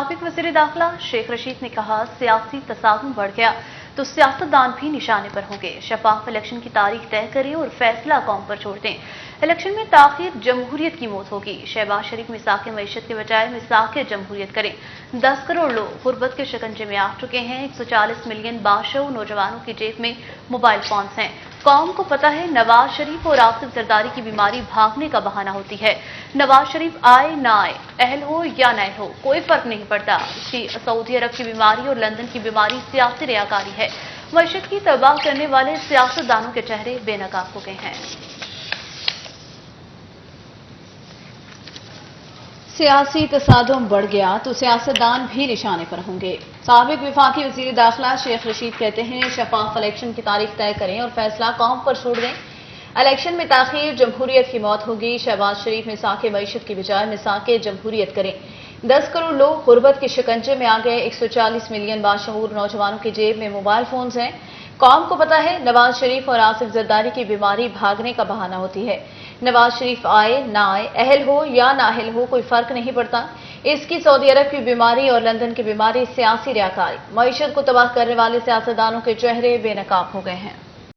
साबिक वज़ीर दाखिला शेख रशीद ने कहा, सियासी तसादुम बढ़ गया तो सियासतदान भी निशाने पर होंगे। शफाफ इलेक्शन की तारीख तय करें और फैसला कौम पर छोड़ दें। इलेक्शन में ताखीर जमहूरियत की मौत होगी। शहबाज शरीफ मिसाक मईशत के बजाय मिसाक जमहूरियत करें। 10 करोड़ लोग गुर्बत के शिकंजे में आ चुके हैं। 140 मिलियन बाशऊर नौजवानों की जेब में मोबाइल फोन्स हैं। कौम को पता है नवाज शरीफ और आसिफ जरदारी की बीमारी भागने का बहाना होती है। नवाज शरीफ आए ना आए, अहल हो या नहल हो, कोई फर्क नहीं पड़ता। इसकी सऊदी अरब की बीमारी और लंदन की बीमारी सियासी रियाकारी है। मईशत की तबाह करने वाले सियासतदानों के चेहरे बेनकाब हो गए हैं। सियासी तसादुम बढ़ गया तो सियासतदान भी निशाने पर होंगे। साबिक वफाकी वज़ीर दाखिला शेख रशीद कहते हैं, शफाफ इलेक्शन की तारीख तय करें और फैसला कौम पर छोड़ दें। इलेक्शन में ताखीर जमहूरियत की मौत होगी। शहबाज शरीफ मिसाक मईशत की बजाय मिसाक जमहूरियत करें। 10 करोड़ लोग गुर्बत के शिकंजे में आ गए। 140 मिलियन बाशऊर नौजवानों की जेब में मोबाइल फोन्स हैं। कौम को पता है नवाज शरीफ और आसिफ जरदारी की बीमारी भागने का बहाना होती है। नवाज शरीफ आए ना आए, अहल हो या नाअहल हो, कोई फर्क नहीं पड़ता। इसकी सऊदी अरब की बीमारी और लंदन की बीमारी सियासी रियाकारी, मईशत को तबाह करने वाले सियासतदानों के चेहरे बेनकाब हो गए हैं।